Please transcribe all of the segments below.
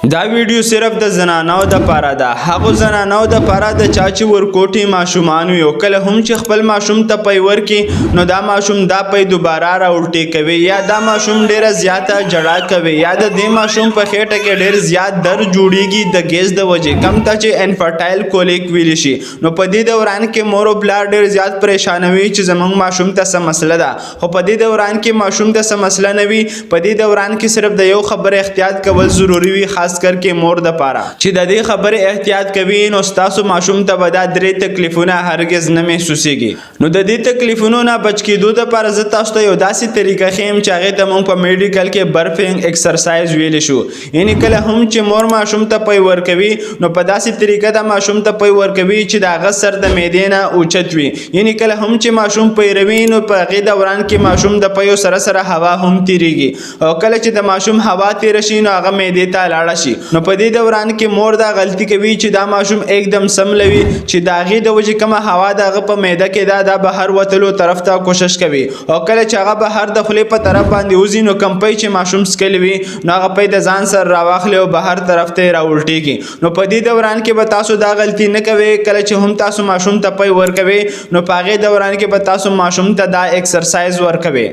دا ویډیو صرف د زنانو د پاره ده. هغو زنانو د پاره د چا چې ورکوټي ماشومان وي او کله هم چې خپل ماشوم ته پی ورکړي نو دا ماشوم دا پی دوباره راوټې کوي یا دا ماشوم ډیره زیاته جړا کوي یا د دې ماشوم په خېټه کې ډیر زیات درد جوړیږي د ګیس د وجې کم ته چې انفرټایل کولیک ویل شي. نو په دې دوران کې مور او پلار ډیر زیات پریشانوي چې زمونږ ماشوم ته څه مسله ده. خو په دې دوران کې ماشوم ته څه مسله نه وي. په دې دوران کې صرف د یو خبره احتیاط کول ضروری وي، خاص کر کې مور د پاره چې د دې خبره احتیاط کوي نو تاسو ماشوم ته به دا درې تکلیفونه هرگز نه محسوسيږي. نو د دې تکلیفونو نه بچ کېدو لپاره زه تاسو ته یو داسې طریقه ښیم چې هغه ته موږ په میډیکل کې برفینګ ایکسرسایز ویل شو. یعنی کله هم چې مور ماشوم ته پی ورکوي نو په داسې طریقه د ماشوم ته پی ورکوي چې د هغه سر د معدې نه اوچت وي. یعنی کله هم چې ماشوم پیروي نو په هغې دوران کې ماشوم د پیو سره سره هوا هم تیریږي او کله چې د ماشوم هوا تیره شي نو هغه معدې ته لاړه شي. نو په دې دوران کې مور دا غلطي کوي چې دا ماشوم एकदम سملوي چې د هغې د وجې کومه هوا د هغه په معده کې دا بهر وتلو طرف ته کوشش کوي او کله چې هغه بهر د خولې په طرف باندې وځي نو کم پی چې ماشوم څکلی وي نو هغه پی د ځان سره راواخلي او بهر طرف ته یې راولټېږي. نو په دې دوران کې به تاسو دا غلطي نه کوئ. کله چې هم تاسو ماشوم ته پی ورکوئ نو په هغې دوران کې به تاسو ماشوم ته دا ایکسرسایز ورکوئ.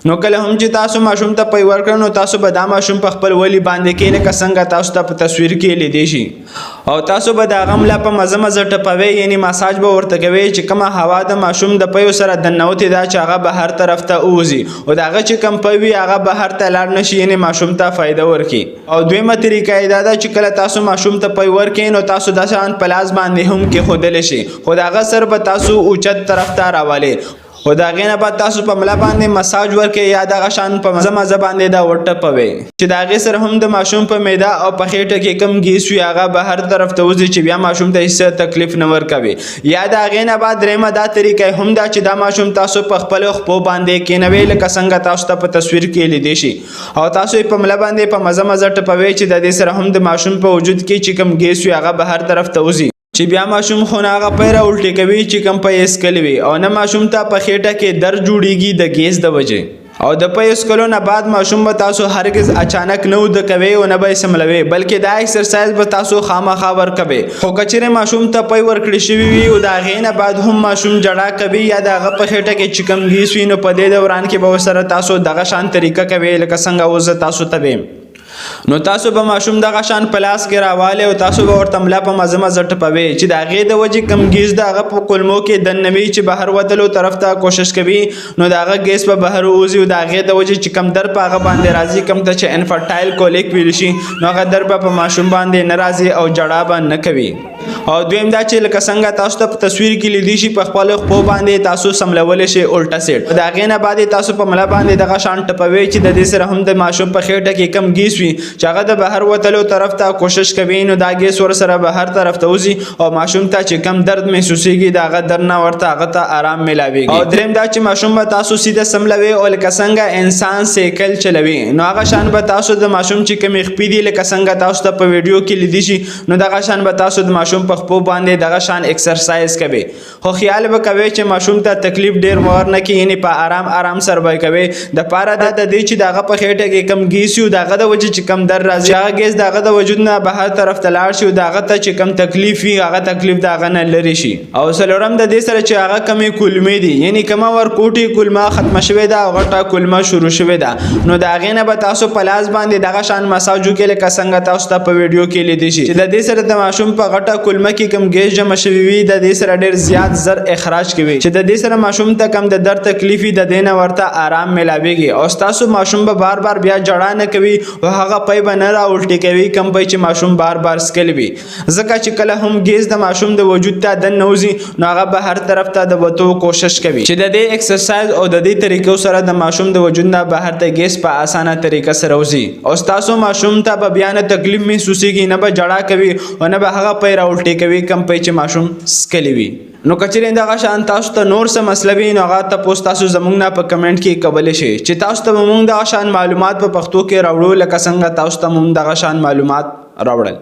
نو کله هم چې تاسو ماشوم ته پی ورکړئ نو تاسو به دا ماشوم په خپل ولي باندې کې لکه څنګه تاسو ته په تصویر کې لیدی شي او تاسو به د هغه ملا په مزه مزه ټپوئ، یعنی مساج به ورته کوئ چې کومه هوا د ماشوم د پیو سره دننوتې ده چې هغه بهر طرف ته ووځي او د هغه چې کوم پی وي هغه بهر ته لاړ نه شي، یعنی ماشوم ته فایده ورکړي. او دویمه طریقه یې دا ده چې کله تاسو ماشوم ته پی ورکړئ نو تاسو داسې ان په لاس باندې هم کېښودلی شي خو د هغه سر به تاسو اوچت طرف ته راولئ خو د هغې نه بعد تاسو په ملا باندې مساج ورکړئ یا دغه شان په مزه مزه باندې دا وټپوئ چې د هغې سره هم د ماشوم په معده او په خېټه کې کم ګیس وي هغه بهر طرف ته وځي چې بیا ماشوم ته هېڅ تکلیف نه ورکوي. یا د هغې نه بعد درېیمه دا طریقه هم ده چې دا ماشوم تاسو په خپلو خپو باندې کېنوئ لکه څنګه تاسو ته په تصویر کې لیدی شي او تاسو یې په ملا باندې په مزه مزه ټپوئ چې د دې سره هم د ماشوم په وجود کې چې کم ګیس وي هغه بهر طرف ته وځي چې بیا ماشوم خو نه هغه پی راولټې کوي چې کم پی یې څکلی وي او نه ماشوم ته په خېټه کې درد جوړیږي د ګیس د وجې او د پی څکلو نه بعد ماشوم به تاسو هرگز اچانک نه وده کوئ او نه به یې سملوئ بلکې دا ایکسرسایز به تاسو خامخا ورکوئ. خو که چیرې ماشوم ته پی ورکړل شوي وي او د هغې نه بعد هم ماشوم جړا کوي یا د هغه په خېټه کې چې کم ګیس وي نو په دې دوران کې به ورسره تاسو دغه شان طریقه کوئ لکه څنګه اوس زه تاسو ته ویم. نو تاسو به ماشوم دغه شان په لاس کې راوالی او تاسو به ورته ملا په مزه مزه ټپوئ چې د هغې د وجې کم ګیس د هغه په کولمو کې دننوي چې بهر وتلو طرف ته کوشش کوي نو د هغه ګیس به بهر ووځي او د هغې د وجې چې کم درد په هغه باندې راځي کم ته چې انفرټایل کولیک ویل شي نو هغه درد به په ماشوم باندې نه راځي او جړا به نه کوي. او دویم دا چې لکه څنګه تاسو ته په تصویر کې لیدی شي په خپلو خپو باندې تاسو سملولی شئ الټه سیټ د هغې نه بعد تاسو په ملا باندې دغه شان ټپوئ چې د دې سره هم د ماشوم په خېټه کې کم ګیس وي چې هغه د بهر وتلو طرف ته کوشش کوي نو دا ګیس ورسره بهر طرف ته وځي او ماشوم ته چې کم درد محسوسیږي د هغه درد نه ورته هغه ته آرام میلاویږي. او دریم دا چې ماشوم به تاسو سیده سملوئ او لکه څنګه انسان سایکل چلوي نو هغه شان به تاسو د ماشوم چې کومې خپې دي لکه څنګه تاسو ته په ویډیو کې لیدی شي نو دغه شان به تاسو د ماشوم په خپو باندې دغه شان ایکسرسایز کوي. خو خیال به کوئ چې ماشوم ته تکلیف ډیر ور نه کړي، یعنی په آرام آرام سره به کوئ د پاره د دې چې د هغه په خېټه کې کم ګیس وي د هغه د وجې چې کم درد راځي هغه ګیس د هغه د وجود نه بهر طرف ته لاړ شي او د هغه ته چې کم تکلیف وي هغه تکلیف د هغه نه لرې شي. او څلورم د دې سره چې هغه کمې کولمې دي یعنی کومه ورکوټي کولمه ختمه شوې ده او غټه کولمه شروع شوې ده نو د هغې نه به تاسو په لاس باندې دغه شان مساج وکړئ لکه څنګه تاسو ته په ویډیو کې لیدی شي چې د دې سره د ماشوم په غټه کولمه کې کم ګیس جمع شوي وي د دې سره ډیر زیات زر اخراج کوي چې د دې سره ماشوم ته کم د درد تکلیف وي د دې نه ورته آرام میلاویږي او ستاسو ماشوم به بار بار بیا جړا نه کوي او هغه پی به نه راولټې کوي کم پی چې ماشوم بار بار څکلی وي ځکه چې کله هم ګیس د ماشوم د وجود ته دننوځي نو هغه به هر طرف ته د وتو کوشش کوي چې د دې ایکسرسایز او د دې طریقو سره د ماشوم د وجود نه بهر ته ګیس په اسانه طریقه سره وځي او ستاسو ماشوم ته به بیا نه تکلیف محسوسیږي نه به جړا کوي او نه به هغه پی راولټې کوي کم پی چې ماشوم څکلی وي. نو که چیرې دغه شان تاسو ته نور څه مسله وي نو هغه تپوس تاسو زموږ نه په کمنټ کې کولی شئ چې تاسو ته به موږ دغه شان معلومات په پښتو کې راوړو لکه څنګه تاسو ته موږ دغه شان معلومات راوړل.